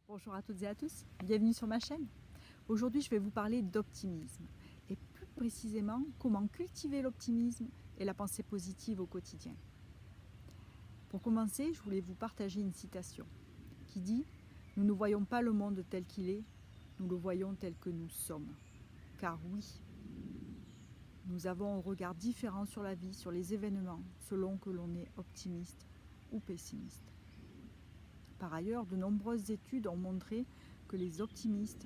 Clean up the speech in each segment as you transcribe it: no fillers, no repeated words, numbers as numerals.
Bonjour à toutes et à tous, bienvenue sur ma chaîne. Aujourd'hui je vais vous parler d'optimisme et plus précisément comment cultiver l'optimisme et la pensée positive au quotidien. Pour commencer, je voulais vous partager une citation qui dit « Nous ne voyons pas le monde tel qu'il est, nous le voyons tel que nous sommes. » Car oui, nous avons un regard différent sur la vie, sur les événements, selon que l'on est optimiste ou pessimiste. Par ailleurs, de nombreuses études ont montré que les optimistes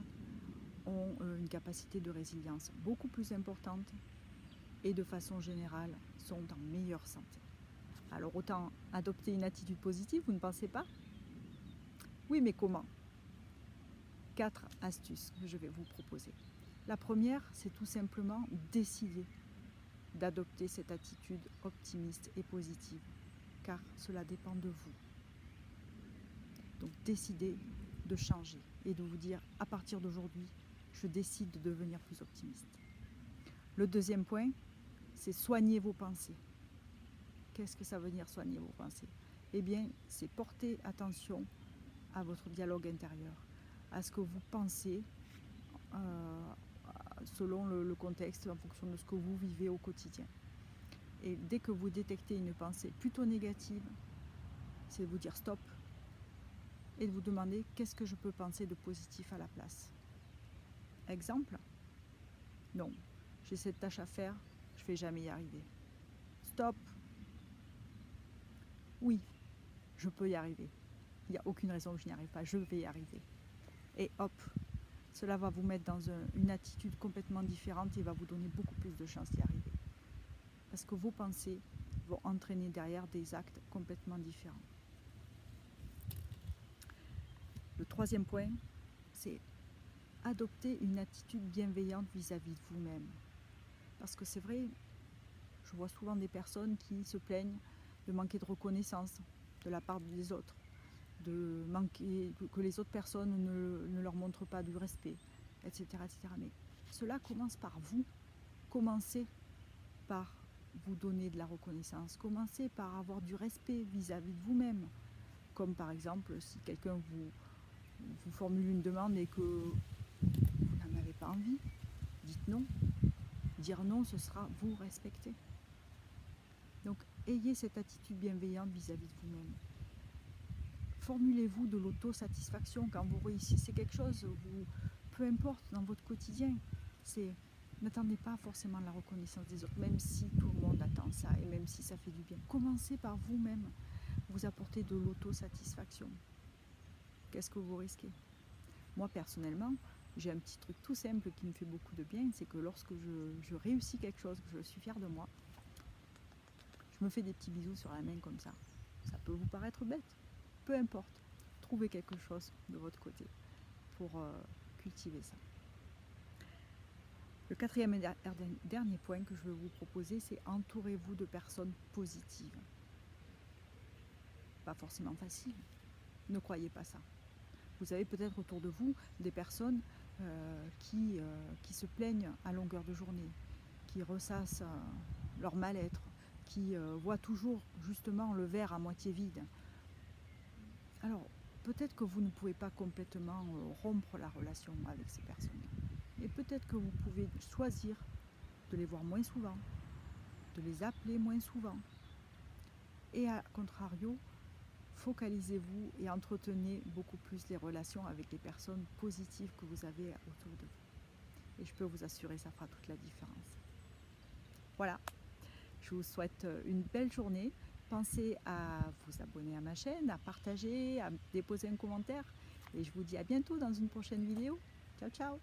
ont une capacité de résilience beaucoup plus importante et de façon générale sont en meilleure santé. Alors autant adopter une attitude positive, vous ne pensez pas? Oui, mais comment? 4 astuces que je vais vous proposer. La première, c'est tout simplement décider d'adopter cette attitude optimiste et positive, car cela dépend de vous. Donc décidez de changer et de vous dire à partir d'aujourd'hui, je décide de devenir plus optimiste. Le deuxième point, c'est soigner vos pensées. Qu'est-ce que ça veut dire soigner vos pensées? Eh bien, c'est porter attention à votre dialogue intérieur, à ce que vous pensez selon le contexte, en fonction de ce que vous vivez au quotidien. Et dès que vous détectez une pensée plutôt négative, c'est de vous dire stop et de vous demander qu'est-ce que je peux penser de positif à la place. Exemple, non, j'ai cette tâche à faire, je ne vais jamais y arriver. Stop. Oui, je peux y arriver. Il n'y a aucune raison que je n'y arrive pas, je vais y arriver. Et hop, cela va vous mettre dans une attitude complètement différente et va vous donner beaucoup plus de chances d'y arriver. Parce que vos pensées vont entraîner derrière des actes complètement différents. Le troisième point, c'est adopter une attitude bienveillante vis-à-vis de vous-même. Parce que c'est vrai, je vois souvent des personnes qui se plaignent de manquer de reconnaissance de la part des autres, de manquer, que les autres personnes ne leur montrent pas du respect, etc., etc. Mais cela commence par vous. Commencez par vous donner de la reconnaissance. Commencez par avoir du respect vis-à-vis de vous-même. Comme par exemple, si quelqu'un vous formule une demande et que vous n'en avez pas envie, dites non. Dire non, ce sera vous respecter. Donc, ayez cette attitude bienveillante vis-à-vis de vous-même. Formulez-vous de l'autosatisfaction quand vous réussissez quelque chose, peu importe dans votre quotidien. N'attendez pas forcément la reconnaissance des autres, même si tout le monde attend ça et même si ça fait du bien. Commencez par vous-même, vous apporter de l'autosatisfaction. Qu'est-ce que vous risquez? Moi, personnellement, j'ai un petit truc tout simple qui me fait beaucoup de bien, c'est que lorsque je réussis quelque chose, que je suis fière de moi, je me fais des petits bisous sur la main comme ça. Ça peut vous paraître bête, peu importe. Trouvez quelque chose de votre côté pour cultiver ça. Le quatrième et dernier point que je veux vous proposer, c'est entourez-vous de personnes positives. Pas forcément facile, ne croyez pas ça. Vous avez peut-être autour de vous des personnes qui se plaignent à longueur de journée, qui ressassent leur mal-être, qui voient toujours justement le verre à moitié vide. Alors, peut-être que vous ne pouvez pas complètement rompre la relation avec ces personnes. Et peut-être que vous pouvez choisir de les voir moins souvent, de les appeler moins souvent. Et à contrario, focalisez-vous et entretenez beaucoup plus les relations avec les personnes positives que vous avez autour de vous. Et je peux vous assurer, ça fera toute la différence. Voilà, je vous souhaite une belle journée. Pensez à vous abonner à ma chaîne, à partager, à déposer un commentaire. Et je vous dis à bientôt dans une prochaine vidéo. Ciao, ciao!